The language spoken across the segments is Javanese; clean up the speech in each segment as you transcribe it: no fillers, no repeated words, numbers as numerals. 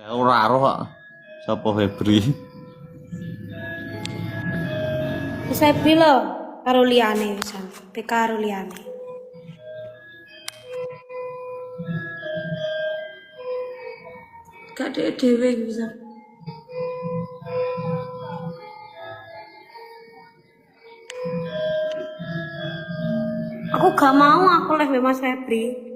Ora roh kok. Sapa Febri? Febri lho karo liyane pisan. Karo liyane. Gak dhewe bisa. Aku gak mau aku live Mas Febri.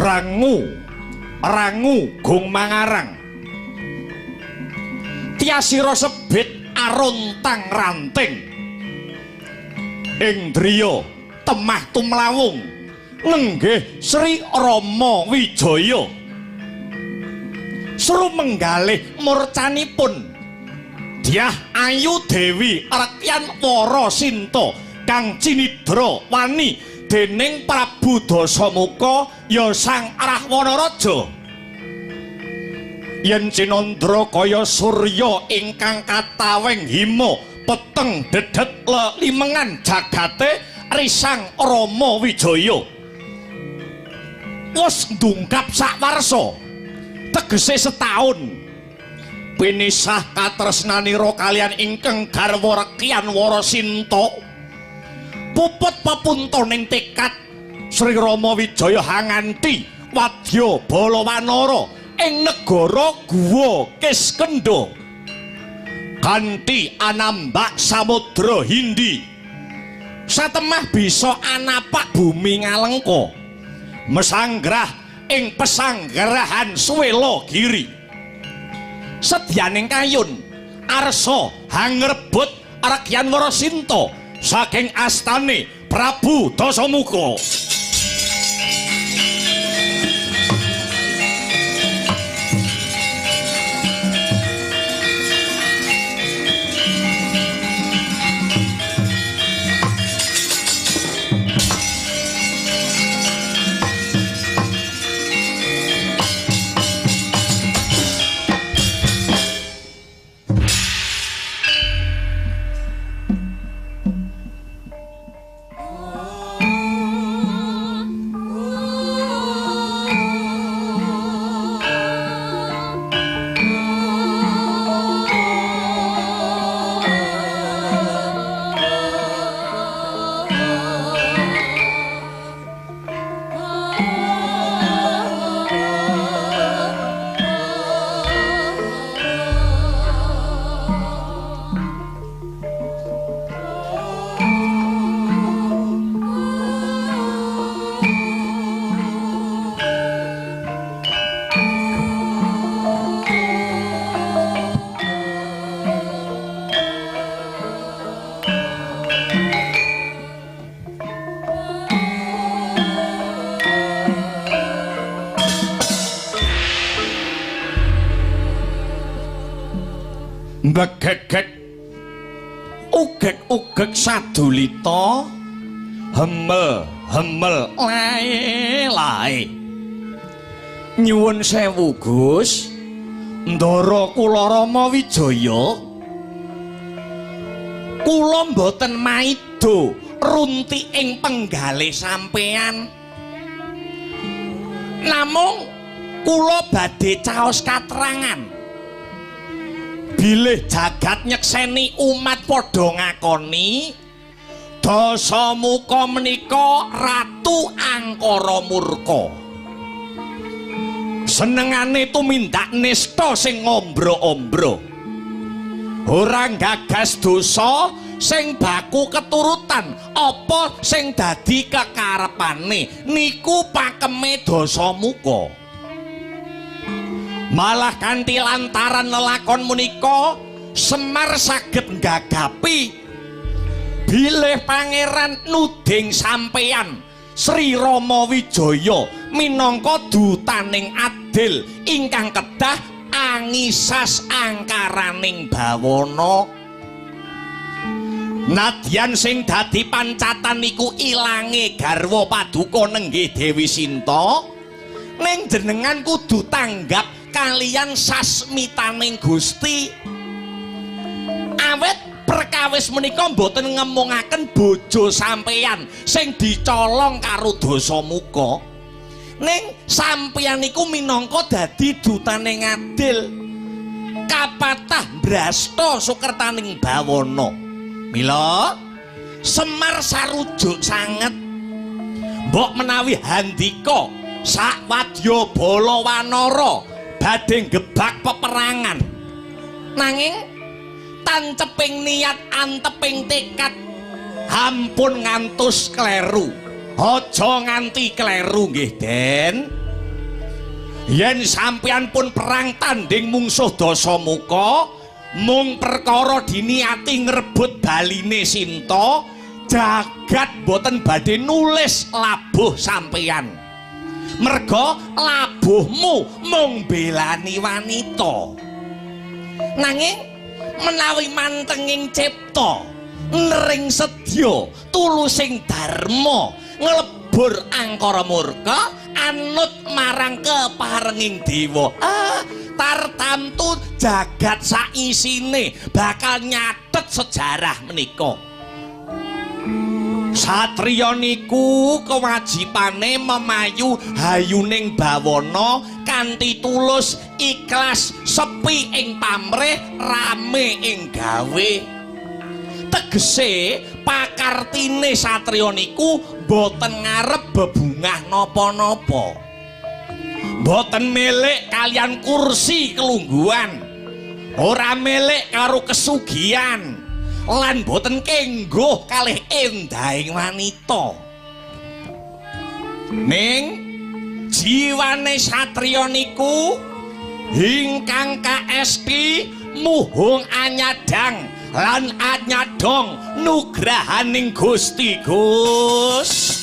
rangu gung mangarang tiasira sebit arontang ranting ing driya temah tumlawung nenggih Sri Rama Wijaya seru menggalih murcanipun Dyah Ayu Dewi Rekyan Wara Sinta kang cinidra wani dening Prabu Dasamuka ya Sang Rahwana Raja yen cinandra kaya surya ingkang kataweng hima peteng dedet limengan jagate risang Rama Wijaya wis ndungkap sawarsa tegese setahun pinisah katresnanira kalian ingkang garwa Rekyan Wara Sinta puput pepuntoning tekad Sri Rama Wijaya hanganti wadya balawanara ing negara Guwa Kiskendha kanthi anambak samudra Hindi satemah bisa anapak bumi ngalengka mesanggrah ing pesanggrahan Swela Giri sedyaning kayun arsa hangrebut Rekyan Wara Sinta saking astane Prabu Dasamuka begegek ugek sadulita hemel lae nyuwun sewu Gus ndara kula Rama Wijaya kula mboten maido runti ing penggalih sampean namung kula badhe caos katerangan bilih jagat nyekseni umat padha ngakoni Dasamuka menika ratu angkara murka senengane tumindak nista sing ngombro-ombro ora gagas dosa sing baku keturutan apa sing dadi kekarepane niku pakeme Dasamuka malah kanthi lantaran lelakon menika Semar saged nggagapi bilih pangeran nuding sampeyan Sri Rama Wijaya minangka dutaning adil ingkang kedah angisas angkaraning bawana nadyan sing dadi pancatan niku ilange garwa paduka nenggih Dewi Sinta ning jenengan kudu tanggap kalian sasmitaning Gusti awet perkawis menika mboten ngemungaken bojo sampeyan sing dicolong karo Dasamuka ning sampeyan niku minangka dadi dutane ngadil kapatah brasta sukertaning bawana mila Semar sarujuk sanget mbok menawi handika sak wadya balawanara badhe gebak peperangan nanging tanceping niat anteping tekad ampun ngantos kleru aja nganti kleru nggih Den yen sampeyan pun perang tanding mungsuh Dasamuka mung perkara diniati ngrebut baline Sinta jagat boten badhe nulis labuh sampeyan merga labuhmu mung belani wanita nanging menawi mantenging cipta nering sedya tulusing dharma nglebur angkara murka anut marang keparenging dewa tartamtu jagat saisine bakal nyatet sejarah menika satriya niku kewajibane memayu hayuning bawana kanthi tulus ikhlas sepi ing pamrih rame ing gawe tegese pakartine satriya niku boten ngarep bebungah napa-napa boten milik kalian kursi kelungguhan ora milik karo kesugihan lan boten kengguh kalih endahing wanita ning jiwane satriya niku ingkang kaesti muhung anyadang lan anyadong nugrahaning Gusti Gus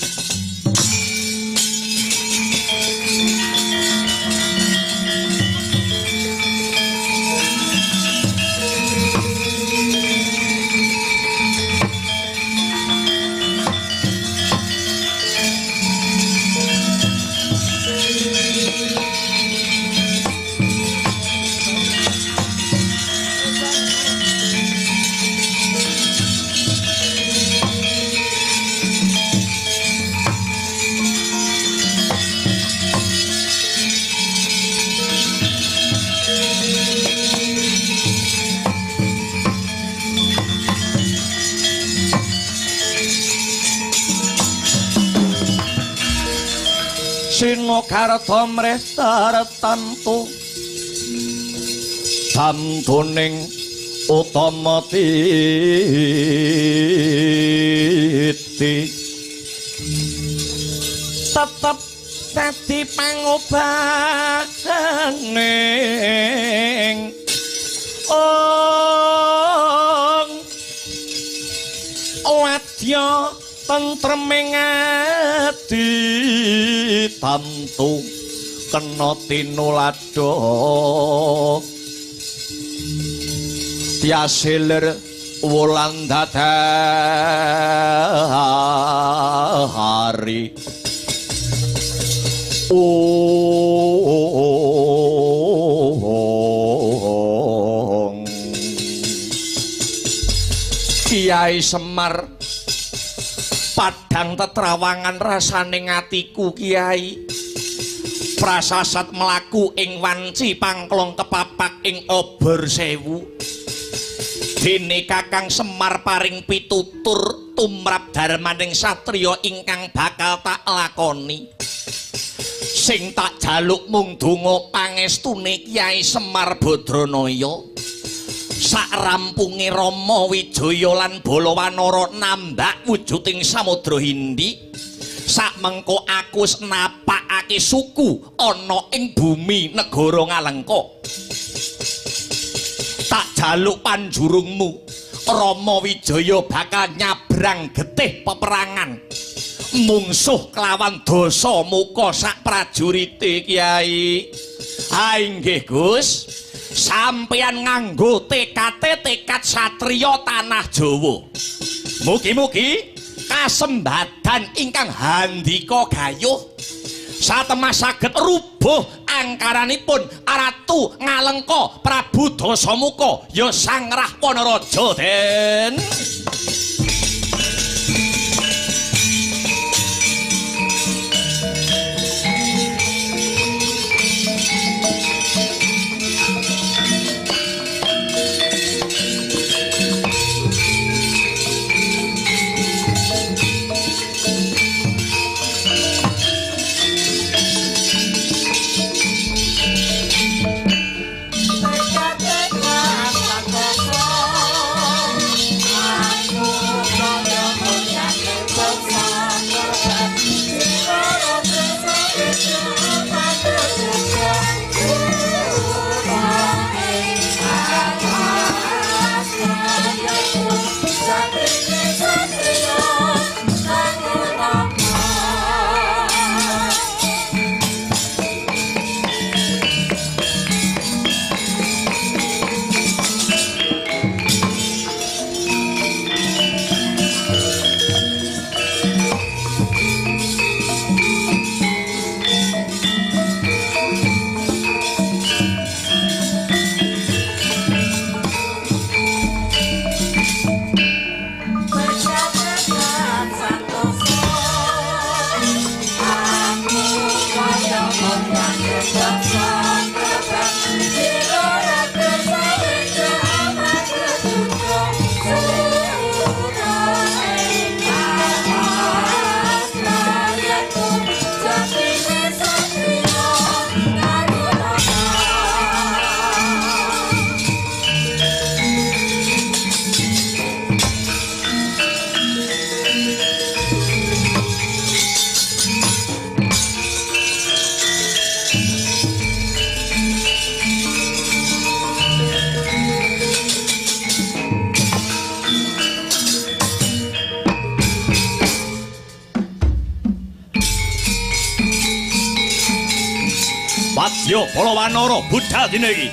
Sinokarta mrih tartamtu tamtuning utama titi tetep dadi pangobaning wadya tentreming ati tamtu kena tinulada tiasilir wulan dadari Kyai Semar padhang tetrawangan rasaning atiku Kyai prasasat mlaku ing wanci pangklong kepapak ing obor sewu dene Kakang Semar paring pitutur tumrap darmaning satriya ingkang bakal tak lakoni sing tak jaluk mung donga pangestune Kyai Semar Badranaya sak rampunge Rama Wijaya lan Balawanara nambak wujuding Samudra Hindi sak mengko aku napakake suku ana ing bumi negara Ngalengka tak jaluk panjurungmu Rama Wijaya bakal nyabrang getih peperangan mungsuh kelawan Dasamuka sak prajurite Kyai ha inggih Gus sampeyan nganggo tekad satriya tanah Jawa mugi-mugi kasembadan ingkang handika gayuh satemah saged rubuh angkaranipun Ratu Ngalengka Prabu Dasamuka ya Sang Rahwana-raja den Wadya Balawanara Buddha dina iki.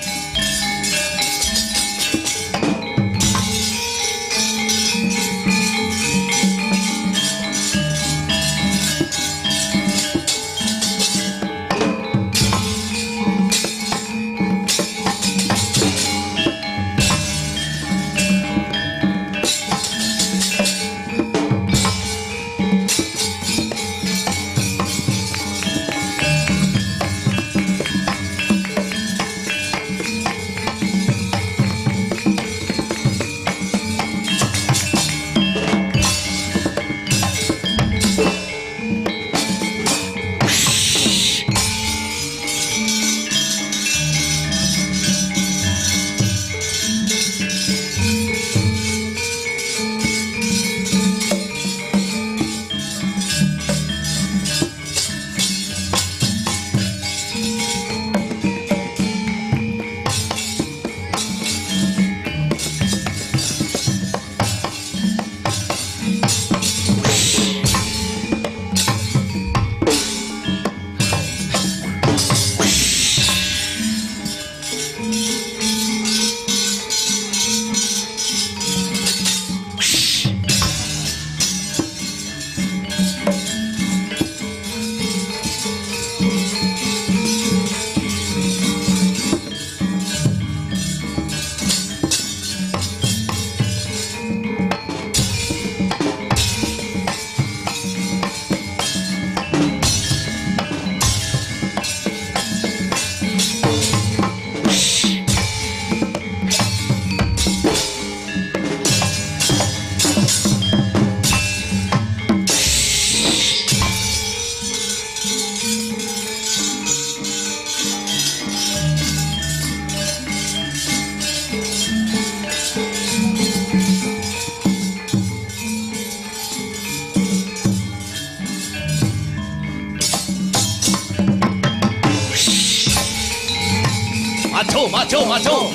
Maju.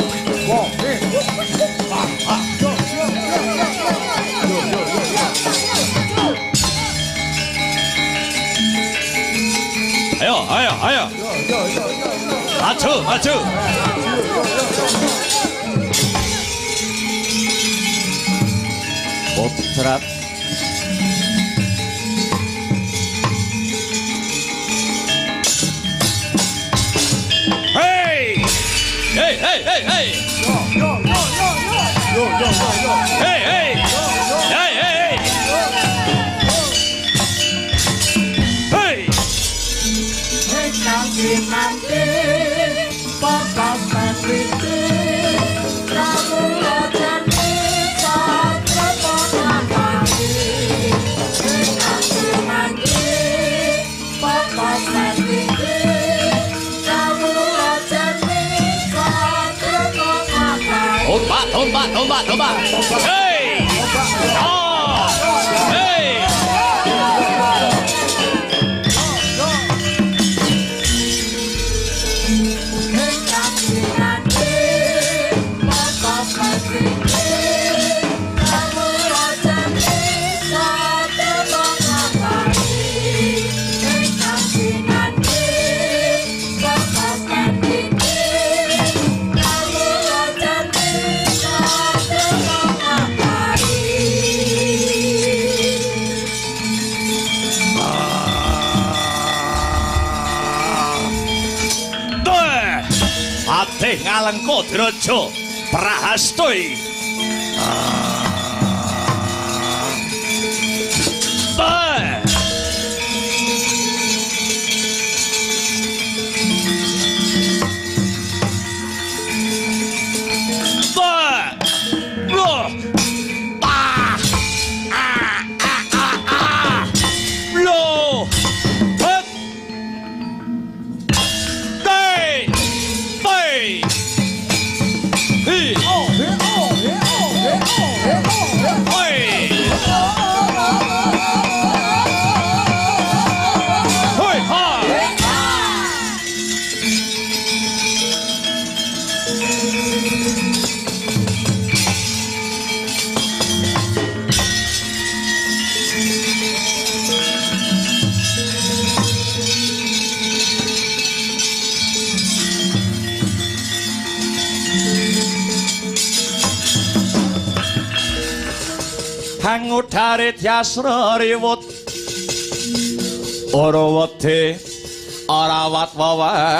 Ayo. Maju. Potrat. Hey! Hey! Hey! Hey! Tombak. Hey! Oh! Hey! Ate ngalengka draja prahastoi. Oh, kang udare diasra riwut ora wedi ora wat-wawati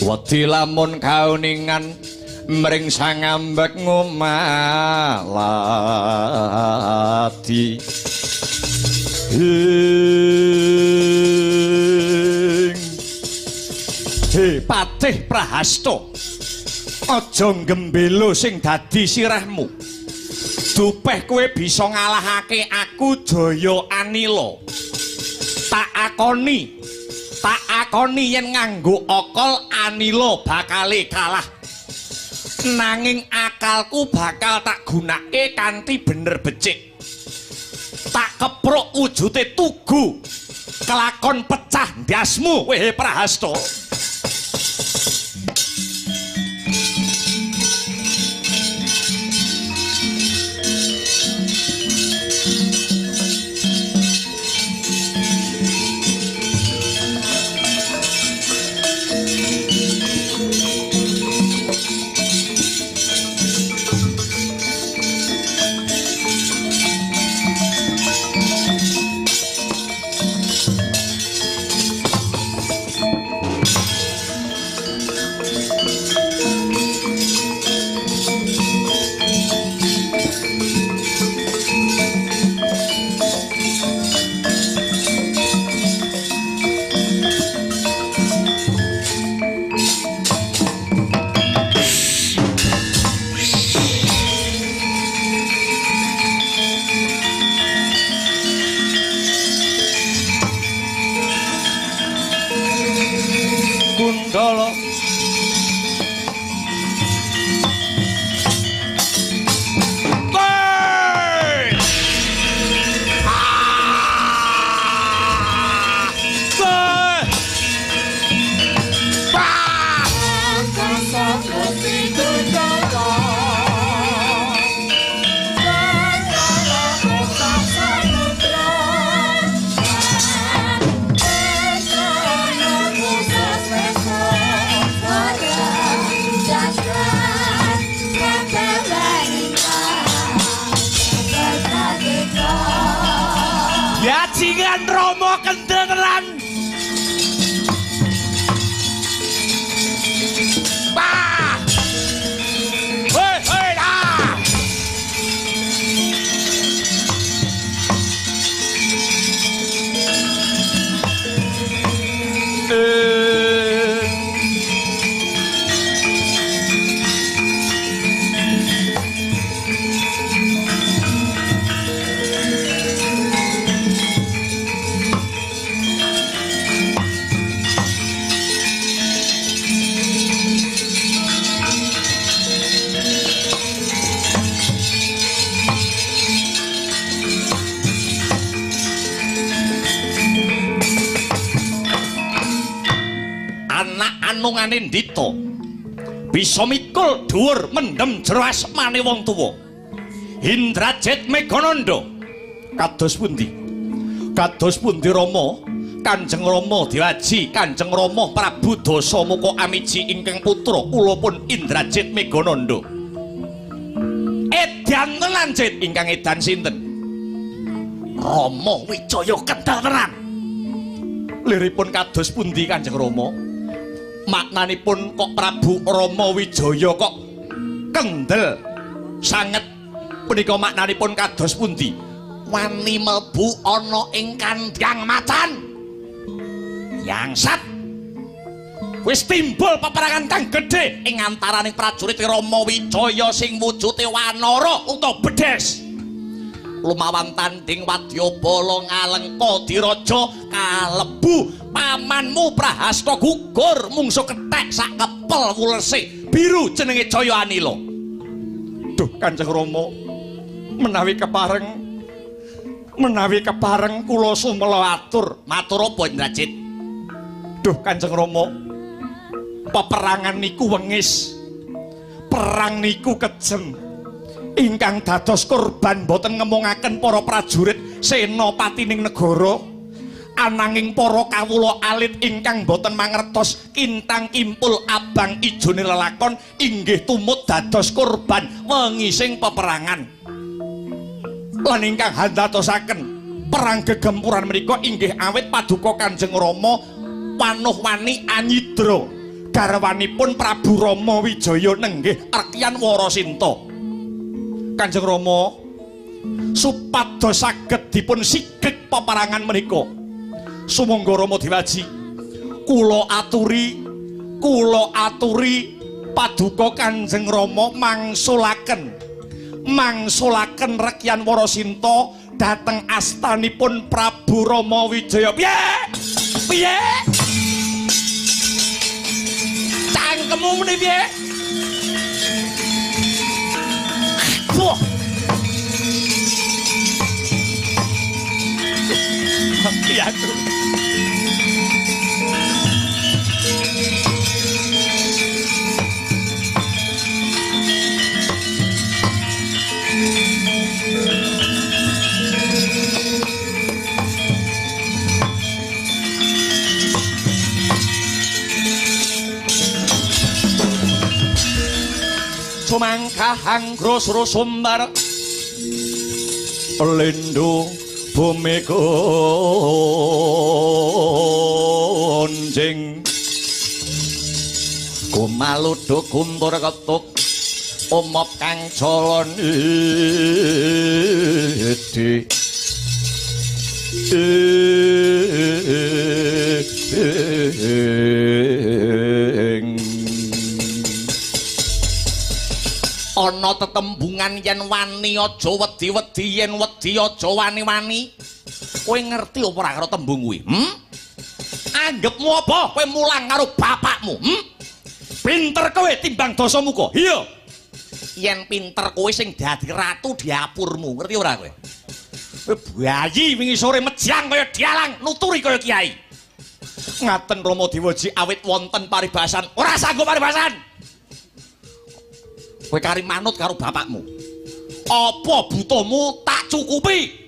wedi lamun kauningan mring sang ambek ngumalati Patih Prahasta aja gembelo sing dadi sirahmu dupeh kowe bisa ngalahake aku Jaya Anila tak akoni yen nganggo okol Anila bakale kalah nanging akalku bakal tak gunake kanthi bener becik tak kepruk wujute tugu kelakon pecah ndasmu wehe Prahasta Bajingan Rama kendengeran bah hei hei ah anungane ndita bisa mikul dhuwur mendem jero asmane wong tuwa Indrajit Megananda kados pundi Rama Kanjeng Rama diwaji Kanjeng Rama Prabu Dasamuka Amiji ingkang putra kula pun Indrajit Megananda edan lanjut ingkang edan sinten Rama Wijaya Kendateran liripun kados pundi Kanjeng Rama maknanipun kok Prabu Rama Wijaya kok kendel sanget punika maknanipun kados pundi wani mlebu ana ing kandhang macan yangsat wis timbul peperangan kang gedhe ing antaraning prajurit Rama Wijaya sing wujude wanara utawa bedhes lumawan tanding wadyabala ngalengka diraja kalebu pamanmu Prahasta gugur mungsu kethek sak kepel wulese biru jenenge Jaya Anila. Duh Kanjeng Rama menawi kepareng kula sumela atur matur apa Indrajit. Duh Kanjeng Rama peperangan niku wengis perang niku kejem ingkang dados korban boten ngemungaken para prajurit senopatining negara Ananging para kawula alit ingkang boten mangertos kintang kimpul abang ijone lelakon inggih tumut dados korban wengising peperangan. Lan ingkang handatosaken perang gegempuran menika inggih awit paduka Kanjeng Rama panuh wani anyidra garwanipun Prabu Rama Wijaya nenggih Arkyan Warasinta. Kanjeng Rama supados saged dipun sigeg peperangan menika. Sumangga Rama Dewaji kula aturi paduka Kanjeng Rama mangsulaken Rekyan Warasinta dhateng astanipun Prabu Rama Wijaya. Piye cangkemmu muni piye? Wah iya tuh. Sumangka hangro suruh sumbar Lindo bumi gonjing kumaludo kuntur ketuk omop kang colon ide ana tetembungan yen wani aja wedi-wedi yen wedi aja wani-wani. Kowe ngerti apa ora karo tembung kuwi? Anggepmu apa kowe mulang karo bapakmu? Pinter kowe timbang Dasamuka. Iya. Yen pinter kowe sing dadi ratu diapurmu, ngerti ora kowe? Kowe bayi wingi sore mejang kaya dialang, nuturi kaya kiai. Ngaten Rama Dewaji awit wonten paribasan, ora sanggup paribasan. Kowe kari manut karo bapakmu. Apa butuhmu tak cukupi?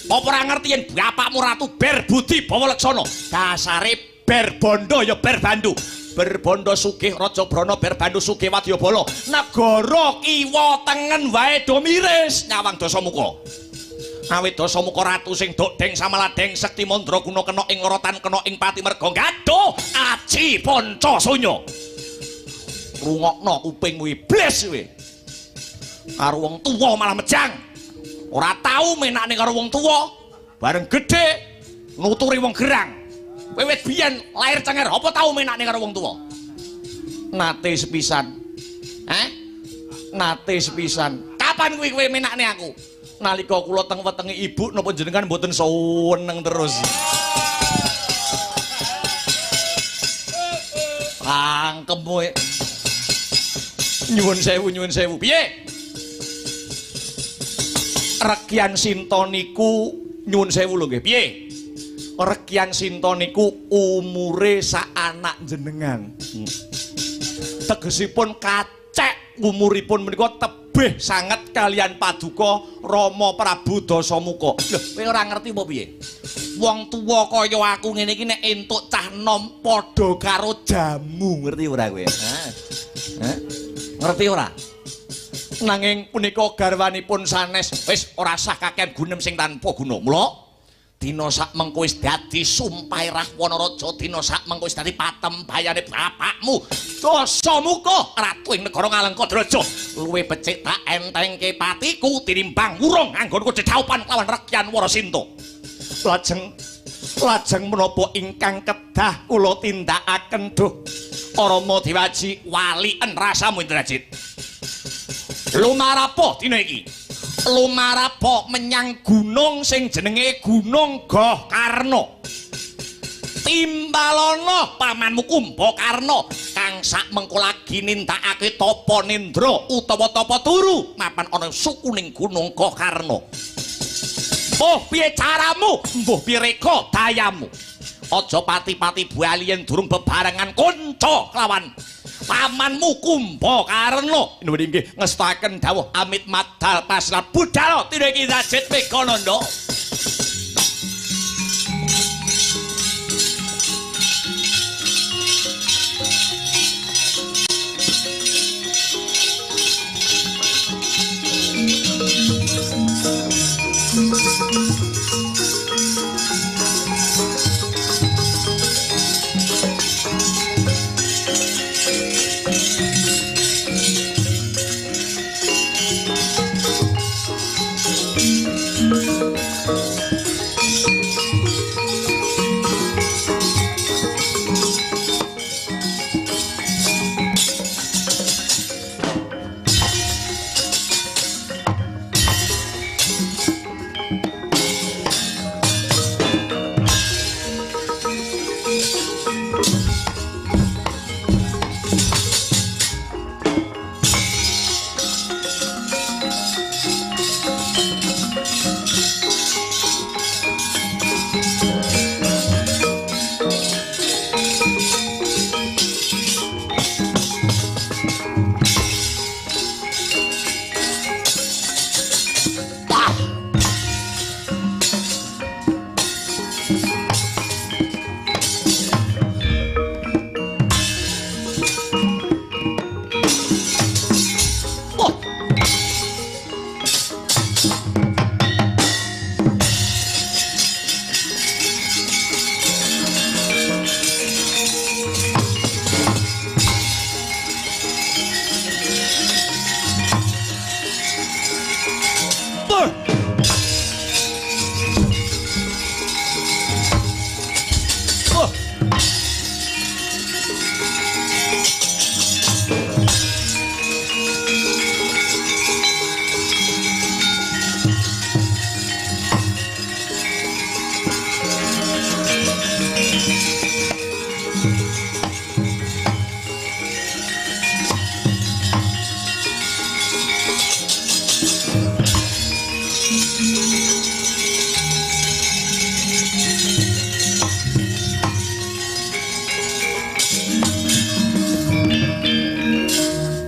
Apa ora ngerti yen bapakmu ratu Berbudi Bawa-Leksana? Dasare Berbondo ya Berbandu. Berbondo sugih Raja Brana Berbandu sugih Wadyabala. Negara kiwa tengen wae do miris nyawang Dasamuka. Awit Dasamuka ratu sing dodeng samaladeng sekti mandra guna kena ing rotan kena ing pati merga gaduh aji Pancasunya. Rungokno kupingmu iblis kowe. Karo wong tuwa malah mejang. Ora tau menakne karo wong tuwa. Bareng gedhe nuturi wong gerang. Kowe wit biyen lair cenger apa tau menakne karo wong tuwa? Nate sepisan. Nate sepisan. Kapan kuwi kowe menakne aku? Nalika kula teng wetenge ibu napa jenengan mboten seneng terus. Angkemmu nyuwun sewu piye Rekyan Sinta niku nyuwun sewu lho nggih piye Rekyan Sinta niku umure sak anak jenengan tegesipun kacek umuripun menika tebih sanget kalian paduka Rama Prabu Dasamuka. Lho kowe ora ngerti apa piye wong tuwa kaya aku ngene iki nek entuk cah nom padha karo jamu, ngerti ora kowe? Ngerti ora? Nanging punika garwanipun sanes wis ora sah kakehan gunem sing tanpa guna. Mula dina sak mengko wis dadi sumpahe Rahwana Raja, dina sak mengko wis dadi patembayane bapakmu Dasamuka ratu ing negara Ngalengkadraja. Luwih becik tak entengke patiku tinimbang urung anggonku cecaupan lawan Rekyan Warasinta. Lajeng menapa ingkang kedah kula tindakaken duh Rama Dewaji walien rasamu Indrajit. Lumarapo dina iki? Lumarapo menyang gunung sing jenenge Gunung Gohkarna. Timbalana pamanmu Kumbakarna kang sak mengko lagi nindakake tapa nindra utawa tapa turu mapan ana sukuning Gunung Gohkarna. Mbuh piye caramu, mbuh piye reka dayamu. Aja pati-pati bali yen durung bebarengan kanca kelawan pamanmu Kumbakarna. Nuwun inggih ngestaken dawuh amit madal pasrah budal tina iki Indrajit Megananda.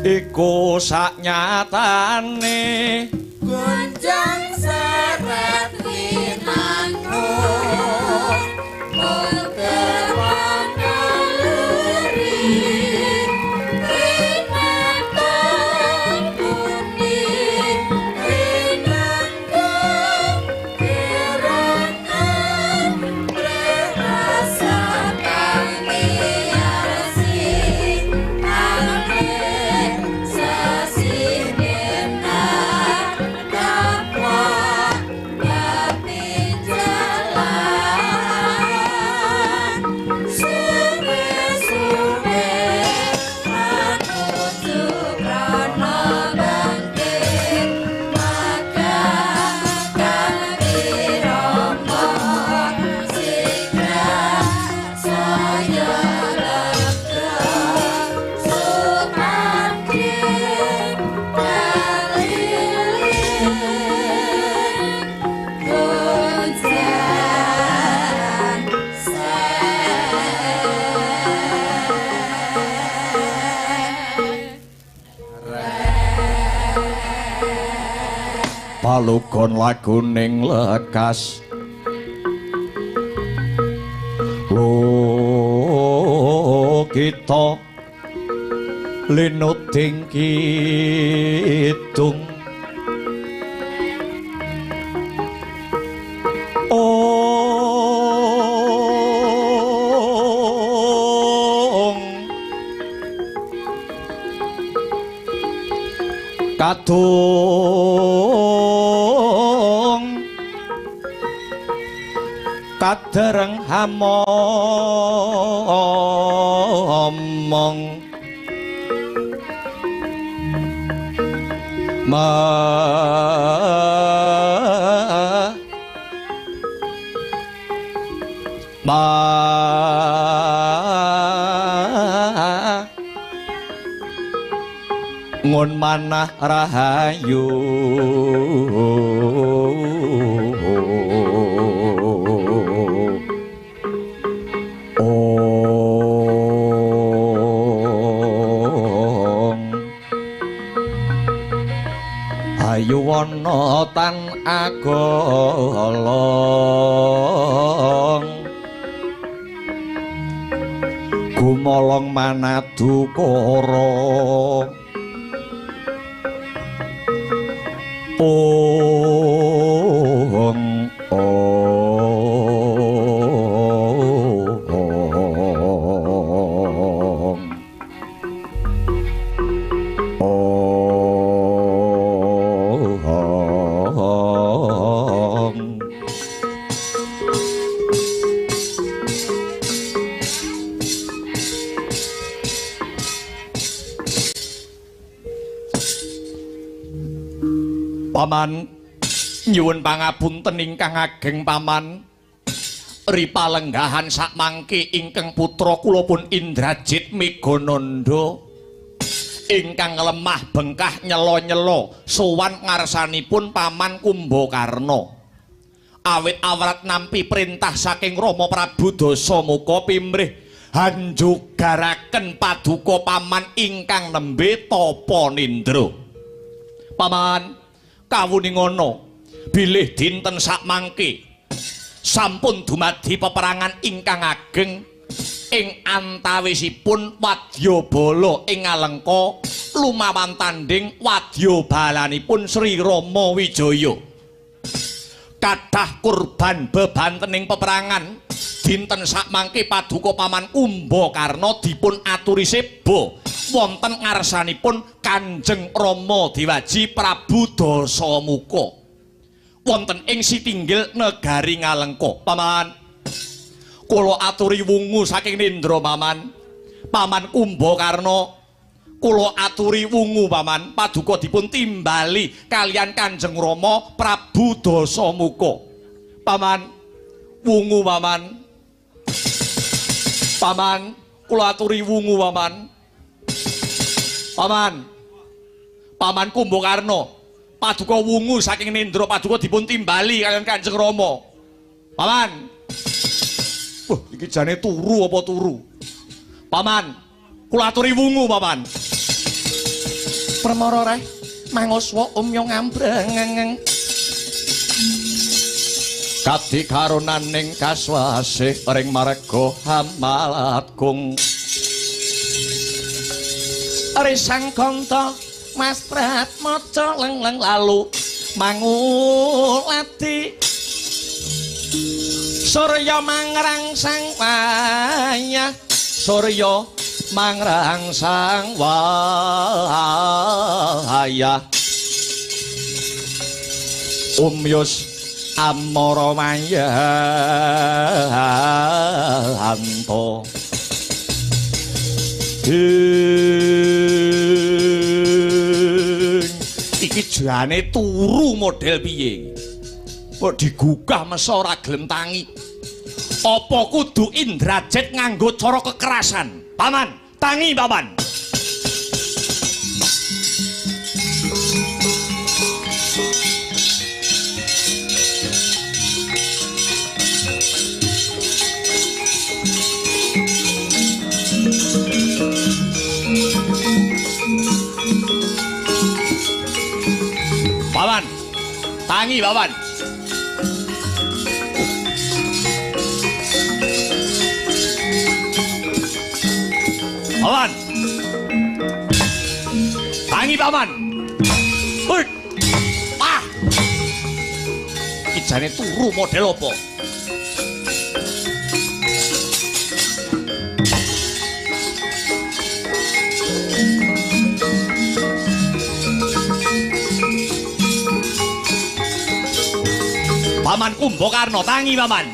Iku saknyatane gunjang seret winangun mengkerwan kaluri rinatang kuning rinatang kerangan berasa kamiasi angin sasinenar dakwah tapi jalan suwe-suwe menuju krana bangkit maka kami romo sigra saya lega semakin keliling hujan palugon lagu ning lekas lo kita linuting kidung ong kadung kadereng hamomong ngun manah rahayu ayu wana tan agolong gumolong manadu koro ong Paman nyuwun pangapunten ingkang ageng paman ripalenggahan sakmangke ingkang putra kula pun Indrajit Megananda ingkang lemah bengkah nyelo-nyelo sowan ngarsanipun paman Kumbakarna awit awrat nampi perintah saking Rama Prabu Dasamuka pimrih hanjugaraken paduka paman ingkang nembe tapa nindra paman kawuning ngono bilih dinten sakmangke sampun dumadi peperangan ingkang ageng ing antawisipun Wadyabala ing Alengka lumawan tanding wadyabalanipun Sri Rama Wijaya kathah kurban bebantening peperangan dinten sakmangke paduka paman Kumbakarna dipun aturi seba wonten ngarsanipun Kanjeng Rama Dewaji Prabu Dasamuka wonten ing Sitinggil negari Ngalengka paman kula aturi wungu saking nindra paman paman Kumbakarna kula aturi wungu paman paduka dipun timbali kalian Kanjeng Rama Prabu Dasamuka paman wungu paman paman kula aturi wungu paman paman Kumbakarna Paduka wungu saking Nendra Paduka dipun timbali kaliyan Kanjeng Rama. Paman. Wah, iki jane turu apa turu? Paman, kula aturi wungu, Paman. Permara reh manguswa umya ngambrang. Kadi karunaning kaswasih ring marga Hamalatgung. Risang Ganta Mastrat maca leng-leng lalu mangulati Surya mangrangsang wayah Surya mangrangsang wayah Umyus amara mayanto iki jane turu model piye kok digugah mesa ora gelem tangi apa kudu Indrajit nganggo cara kekerasan paman tangi paman Paman, tangi paman. Paman, tangi paman. Hut, ah, ijane turu model apa? Paman Kumbakarna tangi paman.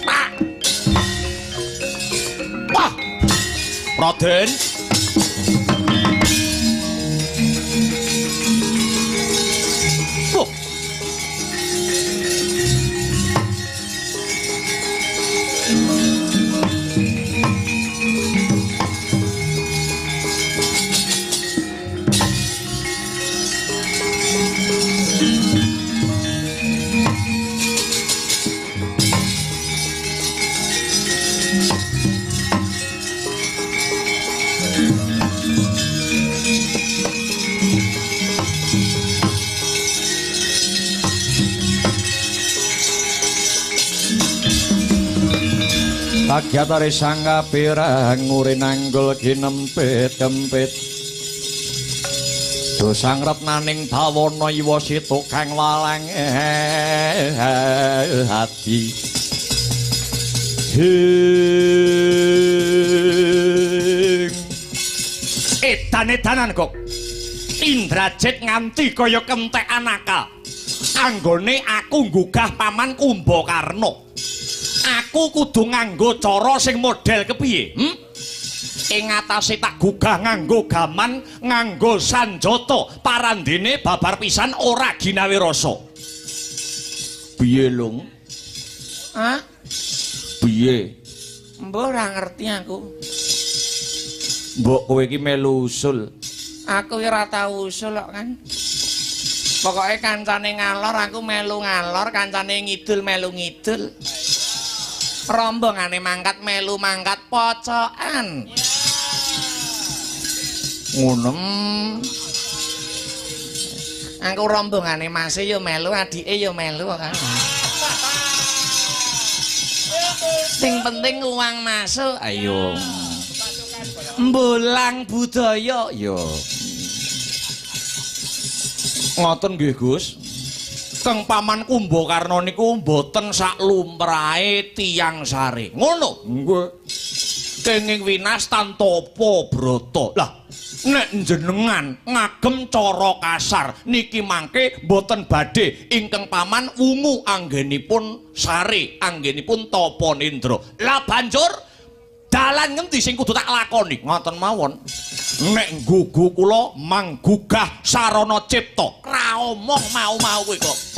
Pak. Wah. Raden. Wah. Kagyatare sang kapirang ngurin anggul kinempit-kempit dosang retnaning bawana iwa situk kang walang hati edan-edanan kok Indrajit nganti kaya kentek anaka anggone aku nggugah paman Kumbakarna aku kudu nganggo cara sing model kepiye ing atase tak gugah nganggo gaman nganggo sanjata parandene babar pisan ora ginawe rasa piye lung ah piye mbok ora ngerti aku mbok kowe iki melu usul aku ora tau usul kok kan pokoke kancane ngalor aku melu ngalor kancane ngidul melu ngidul rombongane mangkat melu mangkat pocokan ngono aku rombongane mase yo melu adike yo melu kan sing penting uang masuk ayo mbulang budaya yo ngoten nggih Gus Kang Paman Kumbakarna niku mboten sak lumrahe tiyang sare. Ngono. Nggih. Kenging winas tantopo brata. Lah, nek jenengan ngagem cara kasar niki mangke mboten badhe ingkang Paman wungu anggenipun sare, anggenipun Tapa Nendra. Lah banjur dalan ngendi sing kudu tak lakoni? Ngoten mawon. Nek nggugu kula manggugah sarana cipta. Ra omong mau-mau kowe kok.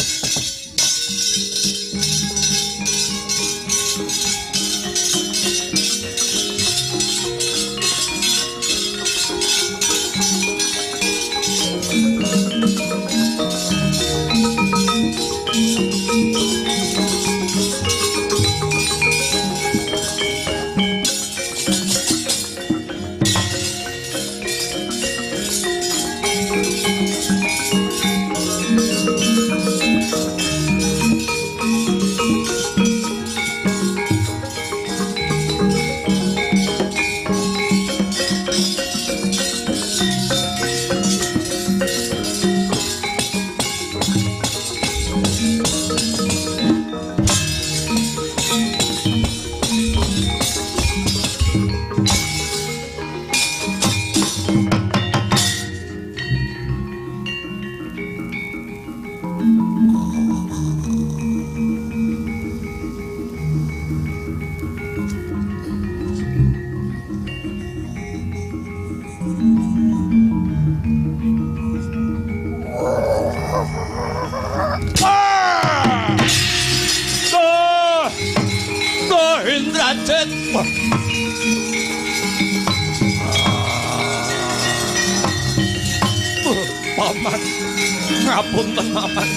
Ngapunten paman.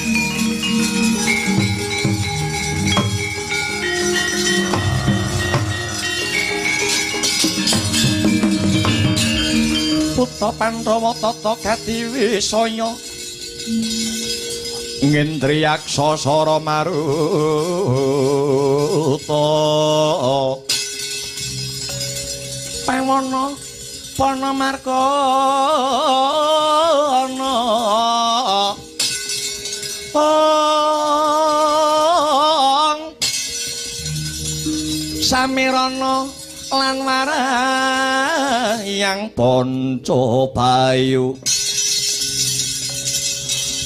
Putra Pandhawa tata gati wisaya ngendriyaksa sara maruta pawana panamarkana samirana lan warayang Pancabayu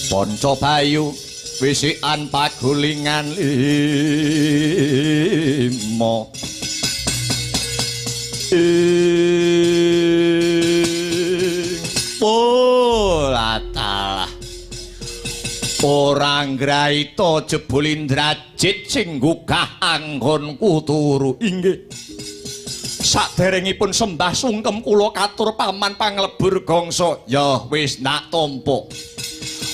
Pancabayu wisikan pagulingan 5 Polatalah ora nggraita jebul Indrajit sing gugah anggonku turu inggih saderengipun sembah sungkem kula katur paman panglebur gongso ya wis nak tampa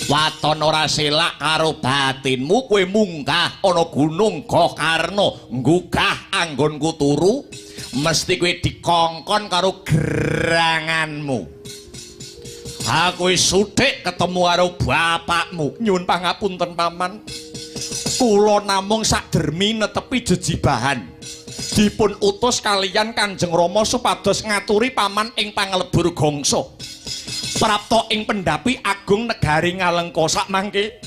waton ora selak karo batinmu kowe munggah ana gunung Gokarna nggugah anggonku turu mesti kowe dikongkon karo geranganmu aku wis suthik ketemu karo bapakmu nyuwun pangapunten paman kula namung sakdermi netepi jejibahan dipun utus kalian Kanjeng Rama supados ngaturi paman ing panglebur gongsa prapta ing pendhapi agung negari Ngalengka sakmangke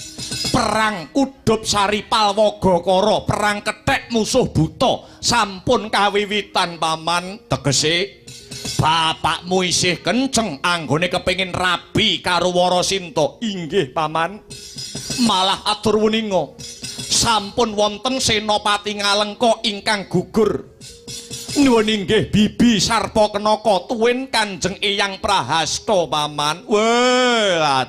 perang Kudup Saripal Wagakara perang kethek musuh buta sampun kawiwitan paman tegese bapakmu isih kenceng anggone kepengin rabi karo Warasinta inggih paman malah atur wuninga sampun wonten senopati Ngalengka ingkang gugur nuwun inggih Bibi Sarpakenaka tuwin Kanjeng Eyang Prahasta paman wah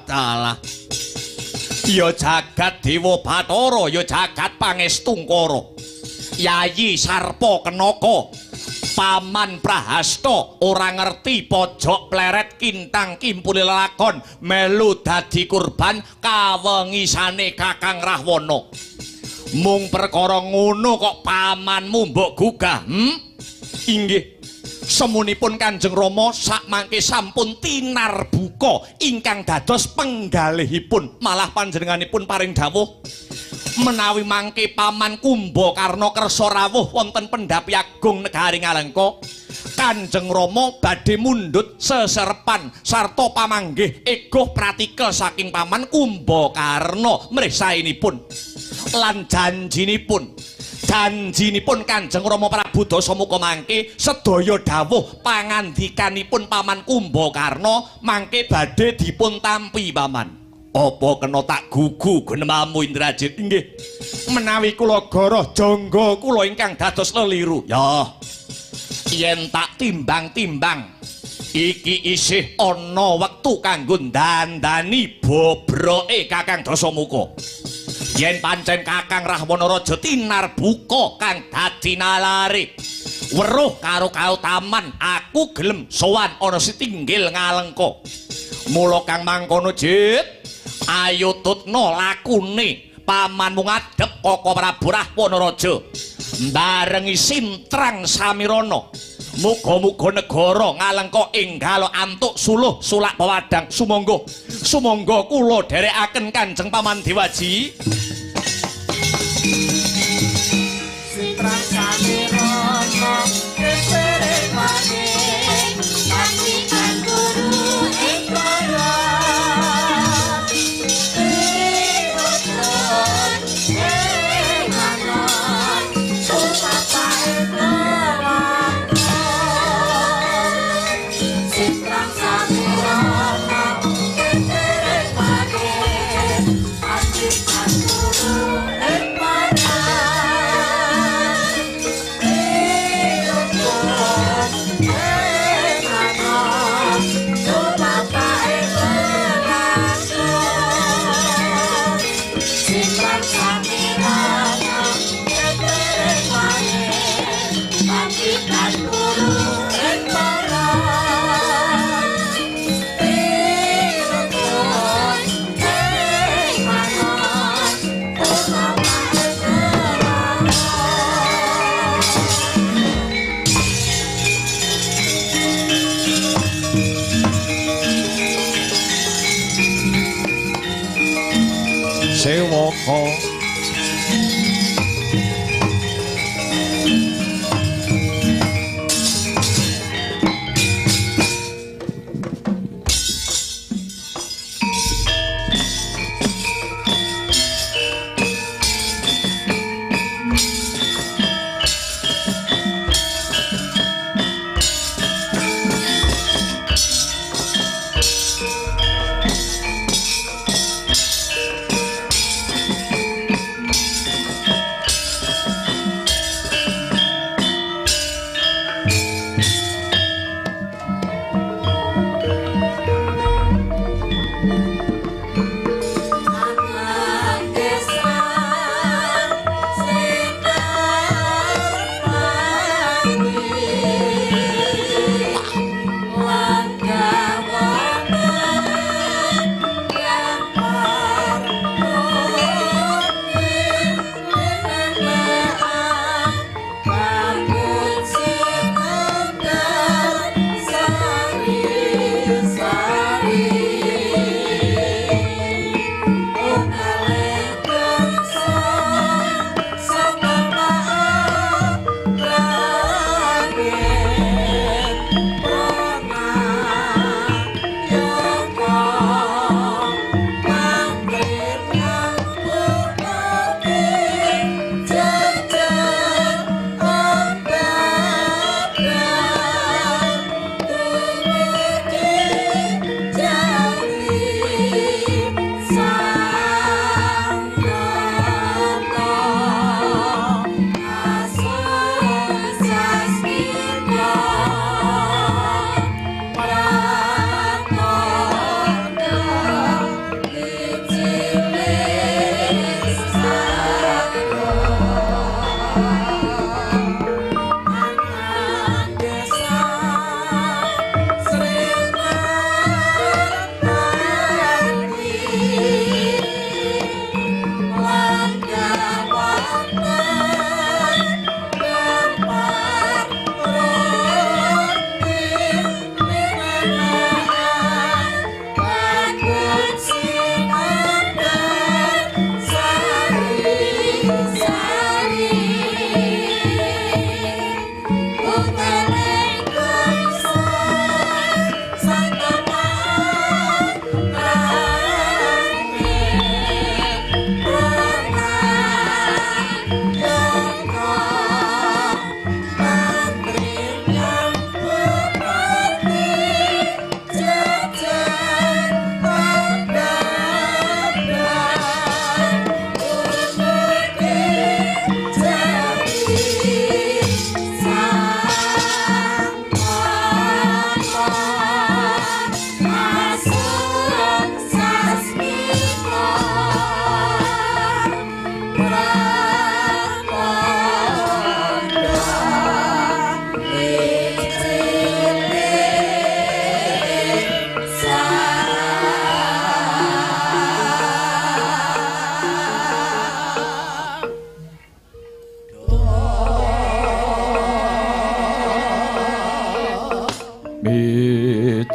ya jagat Dewa Bathara ya jagat Pangestungkara Yayi Sarpakenaka paman Prahasta ora ngerti pojok pleret kintang kimpule lelakon melu dadi kurban kawengisane Kakang Rahwana mung perkara ngono kok pamanmu mbok gugah inggih semunipun Kanjeng Rama sakmangke sampun tinar buka ingkang dados penggalihipun malah panjenenganipun paring dawuh menawi mangke paman Kumbakarna kersa rawuh wonten pendhapi agung negari Ngalengka Kanjeng Rama badhe mundhut seserepan sarta pamanggih egoh pratikel saking paman Kumbakarna mriksainipun lan janjinipun Kanjeng Rama Prabu Dasamuka mangke sedaya dawuh pangandikanipun paman Kumbakarna mangke badhe dipun tampi paman apa kena tak gugu genemamu Indrajit inggih menawi kula goroh jangga kula ingkang dados leliru ya yen tak timbang-timbang iki isih ana wektu kanggo dandani bobroke Kakang Dasamuka yen pancen Kakang Rahwana Raja tinar buka kang dadi nalare weruh karo kautaman aku gelem sowan ana Sitinggil Ngalengka mula kang mangkono Jit ayo tutno lakune pamanmu ngadhep Koko Prabu Rahwana Raja barengi Sintrang Samirana muga-muga negara Ngalengka enggal antuk suluh sulak pewadang sumangga kula dherekaken Kanjeng Paman Dewaji Sintrang Samirana keserepane pandikan guru ing para sewaka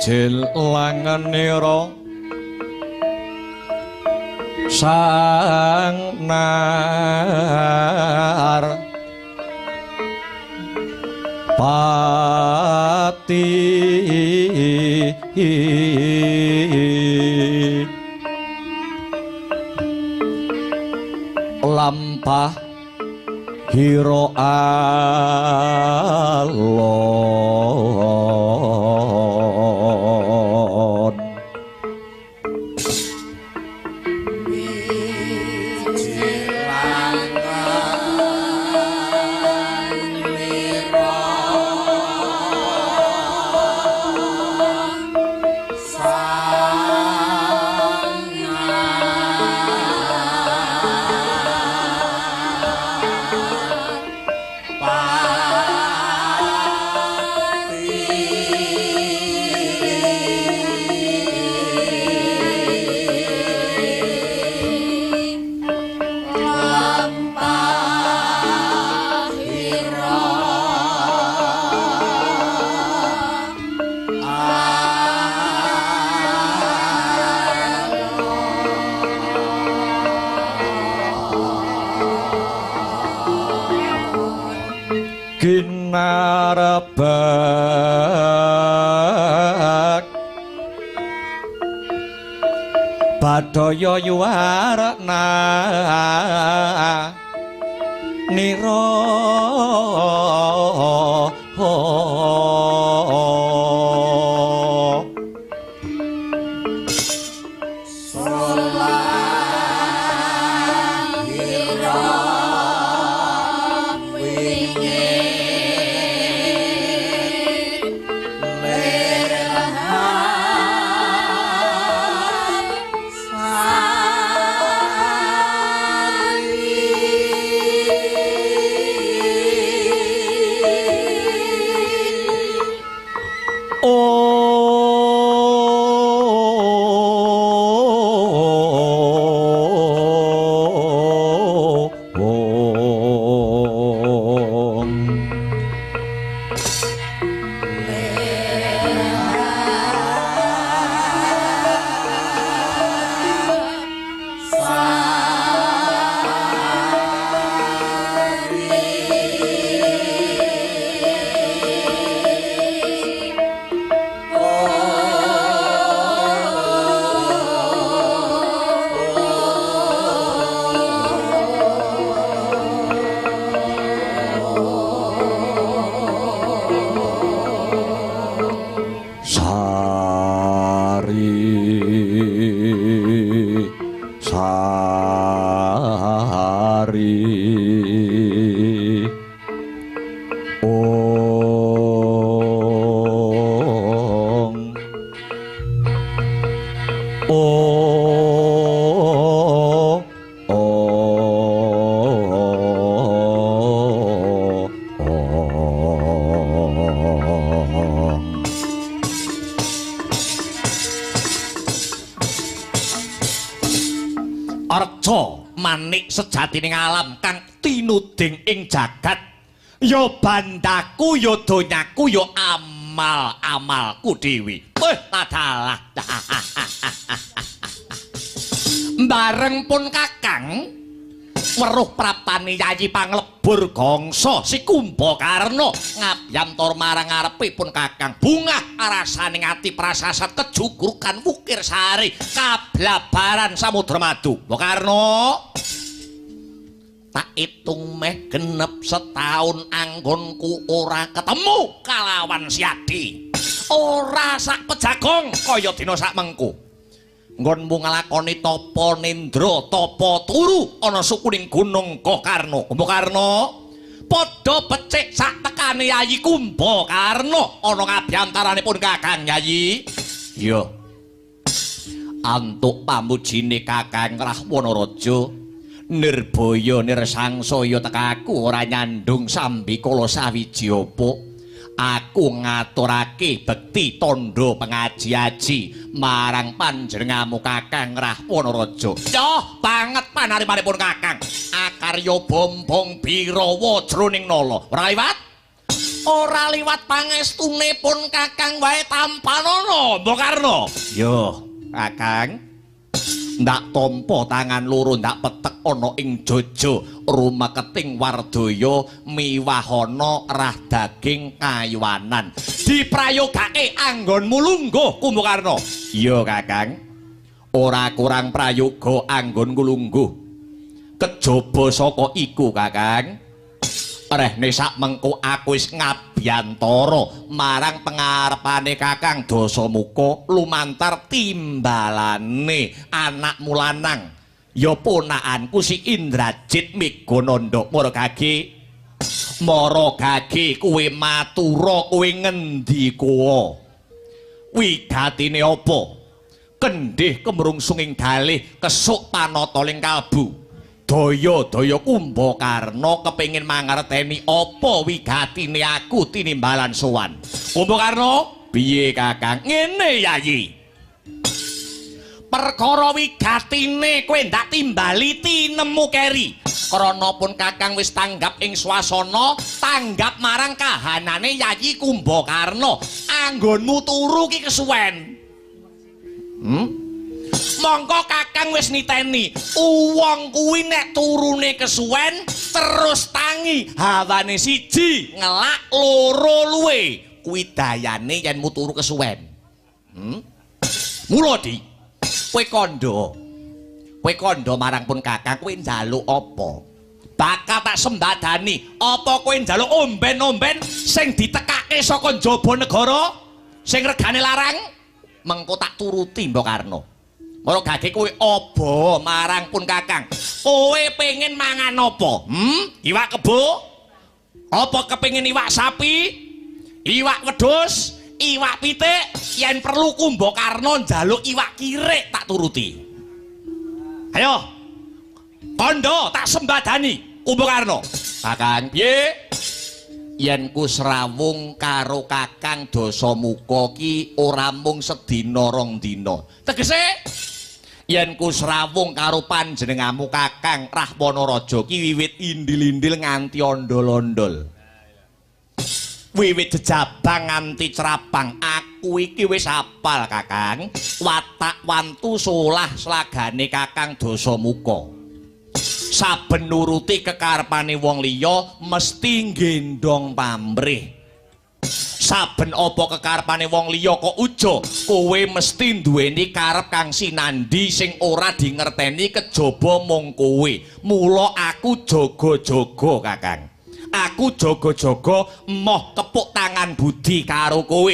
mijil langenira sang nar pati lampah hiro alon Pati ginarebak badaya yuwarna nira sejatining alam kang tinuding ing jagat ya bandaku ya donyaku ya amal-amalku dewi tadalah bareng pun kakang weruh prapane Yayi Panglebur Gangsa si Kumbakarna ngabyantara marang ngarepipun kakang bungah arasaning ati prasasat kejugrukan wukir sari kablabaran Samudra Madu Karna tak itung meh genep setahun anggonku ora ketemu kalawan Siadi ora sak pejagong kaya dina sak mengku nggonmu nglakoni tapa nendra tapa turu ana sukuning gunung Gokarna Kumbakarna padha becik sak tekane Yayi Kumbakarna ana ngabyantaranipun Kakang Yayi iya antuk pamujine Kakang Rahwana-raja Nirbaya nirsangsaya tekaku ora nyandung sambikala sawiji apa aku ngaturake bekti tandha pengaji-aji marang panjenenganmu Kakang Rahwana-raja. Yoh banget panarimanipun Kakang. Akarya bombong Birawa jroning nala. Ora liwat? Ora liwat pangestunipun Kakang wae tampanana, Mbok Karna. Yo, Kakang. Ndak tampa tangan loro ndak petek ana ing jaja rumeketing wardaya miwahana rah daging kayuwanan diprayogake anggonmu lungguh Kumbakarna. Iya Kakang, ora kurang prayoga anggonku lungguh. Kejaba saka iku Kakang, rehne sak mengko aku wis ngabyantara marang pengarepane Kakang Dasamuka lumantar timbalane anakmu lanang ya ponakanku si Indrajit Megananda. Maragage kuwe matura kuwe ngendi kowe wigatine apa kendhih kemrungsunging galih kesuk panataling kalbu daya-daya Kumbakarna kepengin mangerteni apa wigatine aku tinimbalan sowan. Kumbakarna, piye Kakang? Ngene Yayi. Perkara wigatine kowe ndak timbali tinemu keri. Krana pun Kakang wis tanggap ing swasana, tanggap marang kahanane Yayi Kumbakarna. Anggonmu turu ki kesuwen. Mongko Kakang wis niteni wong kuwi nek turune kesuwen terus tangi hawane siji ngelak loro luwe kuwi dayane yen muturu kesuwen. Mula Di, kowe kandha marang pun Kakang kowe njaluk apa? Bakal tak sembadani. Apa kowe njaluk omben-omben sing ditekake saka njaba negara sing regane larang? Mengko tak turuti Mbok Karno. Mara gage kowe apa marang pun Kakang? Kowe pengen mangan apa? Iwak kebo? Apa kepengin iwak sapi? Iwak wedhus? Iwak pitik? Yen perlu ku Mbok Karno njaluk iwak kirik tak turuti. Ayo. Kondo tak sembadani Mbok Karno. Kakang piye? Yen ku srawung karo Kakang Dasamuka ki ora mung sedina rong dina. Tegese yen ku srawung karo panjenenganmu Kakang Rahwana Raja ki wiwit indil-indil nganti ondol-ondol. Wiwit jejabang nganti cerapang aku iki wis hafal Kakang. Watak wantu solah slagane Kakang Dasamuka. Saben nuruti kekarepane wong liya mesti gendong pamrih. Saben apa kekarepane wong liya kok uja kowe mesti duweni karep kang sinandi sing ora dingerteni kejaba mung kowe. Mula aku jaga-jaga Kakang. Aku jaga-jaga emoh kepuk tangan budi karo kowe.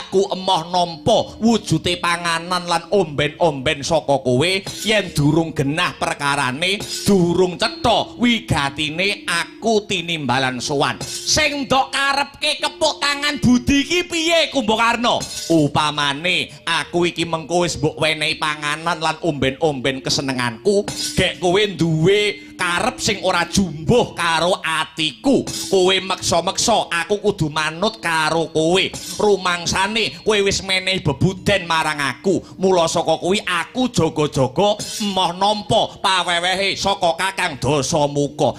Aku emoh nampa wujude panganan lan omben-omben saka kowe yen durung genah perkarane, durung cetha wigatine aku tinimbalan sowan. Sing ndok karepke kepuk tangan budi iki piye Kumbakarna? Upamane aku iki mengko wis mbok wenehi panganan lan omben-omben kesenenganku, gek kowe duwe karep sing ora jumbuh karo atiku. Kowe meksa-meksa aku kudu manut karo kowe. Rumangsane kowe wis menehi bebuden marang aku. Mula saka kuwi aku jaga-jaga emoh nampa pawewehe saka Kakang Dasamuka.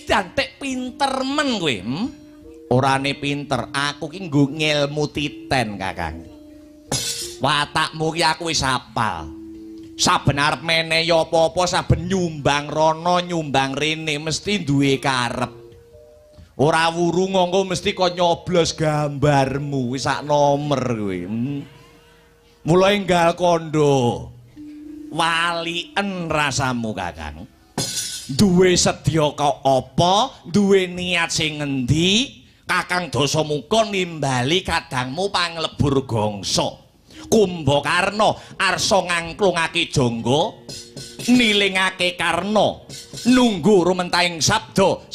Dantek pinter men kowe. Orane pinter, aku ki nggo ngilmu titen Kakang. Watakmu ki aku wis hafal. Saben arep menehi apa-apa, saben nyumbang rono nyumbang rene mesti duwe karep. Ora wuru ngongko mesti kok nyoblos gambarmu wis sak nomer kowe. Mula enggal kondo. Walien rasamu Kakang. Duwe sedya kok apa, duwe niat sing ngendi, Kakang Dasamuka nimbali kadangmu panglebur gongso. Kumbakarna arsa ngangklungake jangga, nilingake karna, nunggu rumentahing sabda